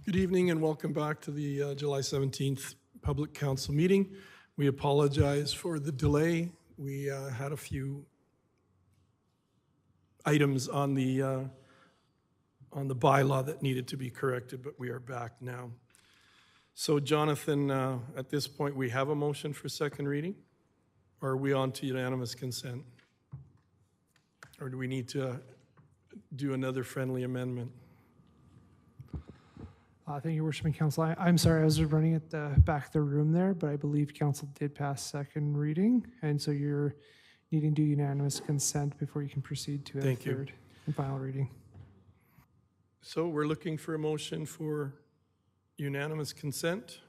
Good evening and welcome back to the July 17th Public Council meeting. We apologize for the delay. We had a few items on the bylaw that needed to be corrected, but we are back now. So Jonathan, at this point, we have a motion for second reading? Or are we on to unanimous consent? Or do we need to do another friendly amendment? Thank you, Worshiping Council. I'm sorry, I was running at the back of the room there, but I believe Council did pass second reading, and so you're needing to do unanimous consent before you can proceed to a third and final reading. So we're looking for a motion for unanimous consent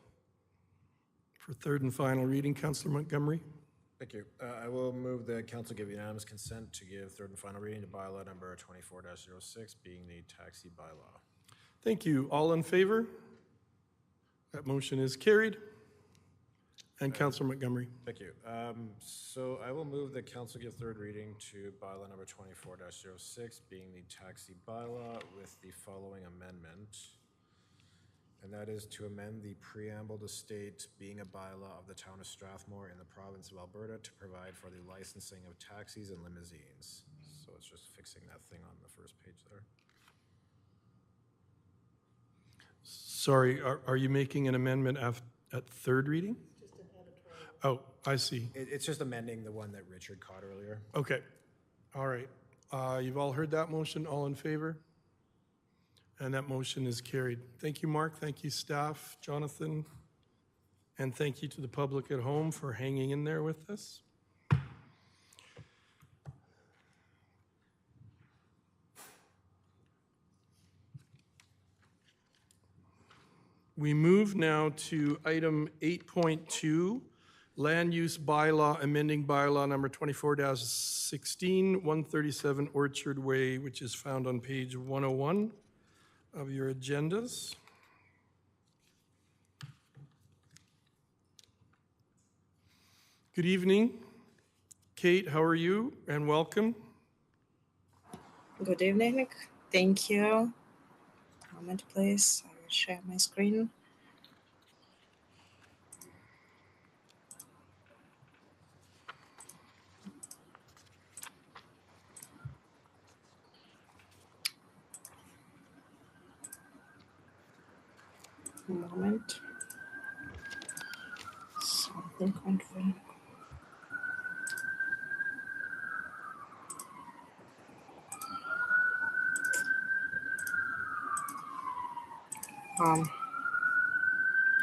for third and final reading. Councillor Montgomery. Thank you. I will move the council give unanimous consent to give third and final reading to bylaw number 24-06, being the taxi bylaw. Thank you. All in favor? That motion is carried. And Councillor Montgomery. Thank you. So I will move the council give third reading to bylaw number 24-06, being the taxi bylaw, with the following amendment. And that is to amend the preamble to state being a bylaw of the town of Strathmore in the province of Alberta to provide for the licensing of taxis and limousines. So it's just fixing that thing on the first page there. Sorry, are you making an amendment at third reading? Just an editorial. Oh, I see. It's just amending the one that Richard caught earlier. Okay. All right. You've all heard that motion. All in favor? And that motion is carried. Thank you, Mark. Thank you, staff, Jonathan. And thank you to the public at home for hanging in there with us. We move now to item 8.2, Land Use Bylaw, amending bylaw number 24-16, 137 Orchard Way, which is found on page 101 of your agendas. Good evening. Kate, how are you? And welcome. Good evening. Thank you. Moment, please. I will share my screen. Moment. Something confirm.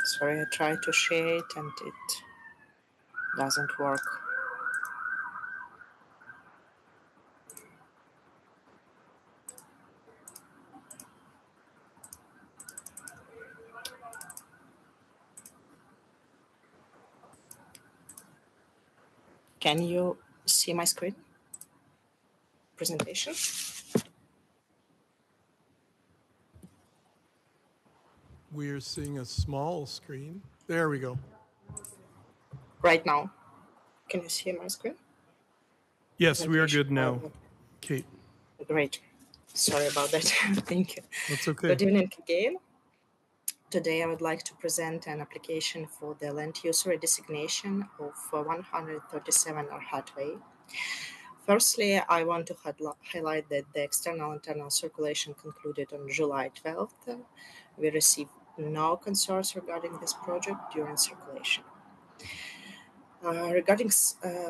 Sorry, I tried to share it and it doesn't work. Can you see my screen? Presentation? We're seeing a small screen. There we go. Right now. Can you see my screen? Yes, we are good now. Kate. Great. Sorry about that. Thank you. That's okay. Good evening again. Today I would like to present an application for the land use redesignation of 137 Arhat Way. Firstly, I want to highlight that the external internal circulation concluded on July 12th. We received no concerns regarding this project during circulation. Regarding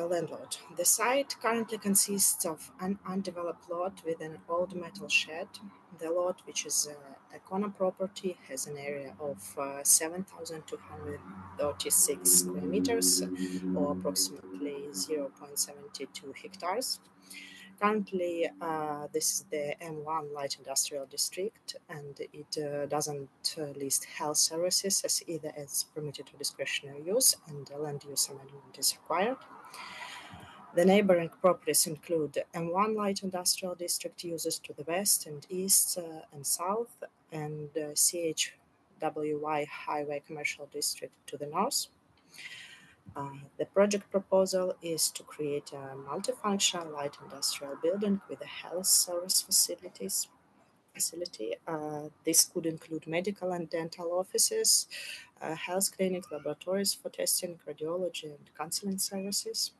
landlord, the site currently consists of an undeveloped lot with an old metal shed. The lot, which is a corner property, has an area of 7,236 square meters, or approximately 0.72 hectares. Currently, this is the M1 light industrial district, and it doesn't list health services as either as permitted or discretionary use, and the land use amendment is required. The neighboring properties include M1 light industrial district uses to the west and east and south, and CHWY highway commercial district to the north. The project proposal is to create a multifunctional light industrial building with health service facilities, facility. This could include medical and dental offices, health clinic, laboratories for testing, radiology, and counseling services.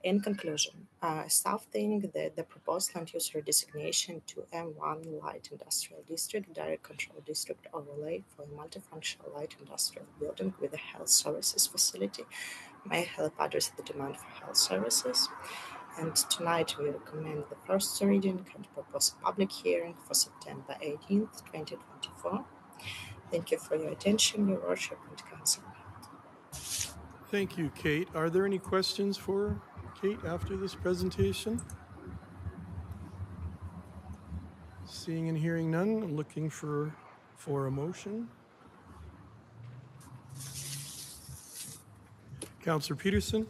In conclusion, staff think that the proposed land use redesignation to M1 Light Industrial District Direct Control District overlay for a multifunctional light industrial building with a health services facility may help address the demand for health services. And tonight we recommend the first reading and propose a public hearing for September 18th, 2024. Thank you for your attention, Your Worship and Council. Thank you, Kate. Are there any questions for Kate after this presentation? Seeing and hearing none, I'm looking for a motion. Councillor Peterson?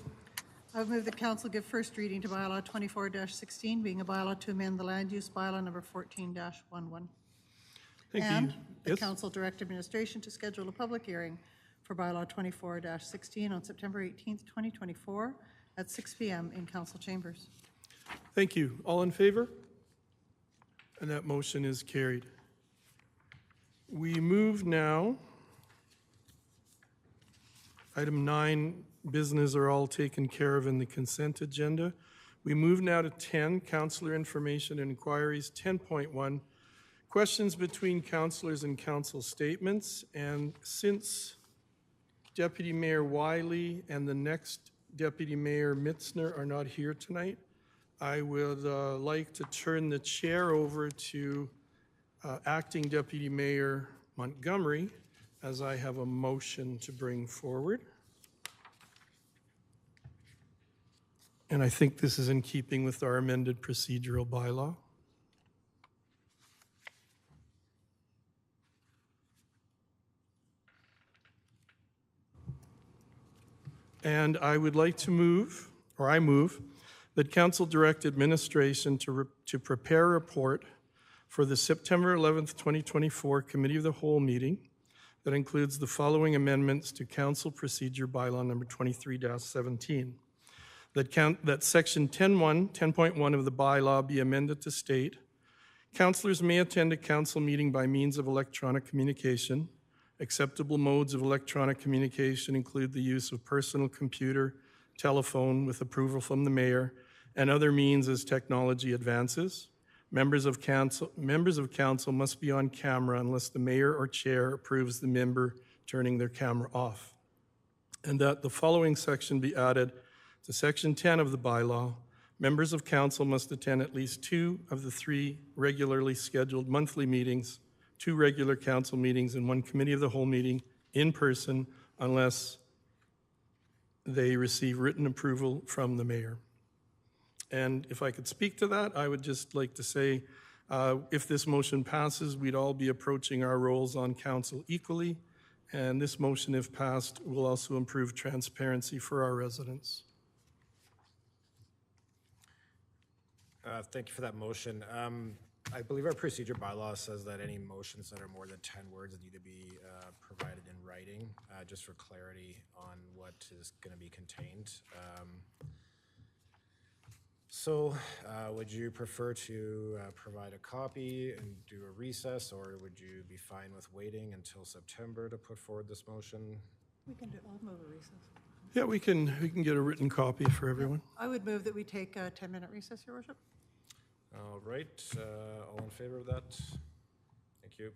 I would move that council give first reading to bylaw 24-16, being a bylaw to amend the land use bylaw number 14-11. Thank And you. the Yes? council direct administration to schedule a public hearing for bylaw 24-16 on September 18th, 2024 at 6 p.m. in council chambers. Thank you. All in favor? And that motion is carried. We move now. Item 9, business are all taken care of in the consent agenda. We move now to 10, councillor information and inquiries. 10.1, questions between councillors and council statements. And since Deputy Mayor Wiley and the next Deputy Mayor Mitzner are not here tonight, I would like to turn the chair over to Acting Deputy Mayor Montgomery, as I have a motion to bring forward. And I think this is in keeping with our amended procedural bylaw. And I would like to move, or I move, that Council direct administration to prepare a report for the September 11th, 2024 Committee of the Whole meeting that includes the following amendments to Council Procedure Bylaw number 23-17. That Section 10.1 of the bylaw be amended to state, councillors may attend a council meeting by means of electronic communication. Acceptable modes of electronic communication include the use of personal computer, telephone with approval from the mayor, and other means as technology advances. Members of council must be on camera unless the mayor or chair approves the member turning their camera off. And that the following section be added to Section 10 of the bylaw. Members of council must attend at least 2 of the 3 regularly scheduled monthly meetings, 2 regular council meetings, and 1 committee of the whole meeting in person unless they receive written approval from the mayor. And if I could speak to that, I would just like to say, if this motion passes, we'd all be approaching our roles on council equally. And this motion, if passed, will also improve transparency for our residents. Thank you for that motion. I believe our procedure bylaw says that any motions that are more than 10 words need to be provided in writing, just for clarity on what is going to be contained. So would you prefer to provide a copy and do a recess, or would you be fine with waiting until September to put forward this motion? We can do, I'll move a recess. Yeah, we can get a written copy for everyone. I would move that we take a 10-minute recess, Your Worship. All right, all in favor of that? Thank you.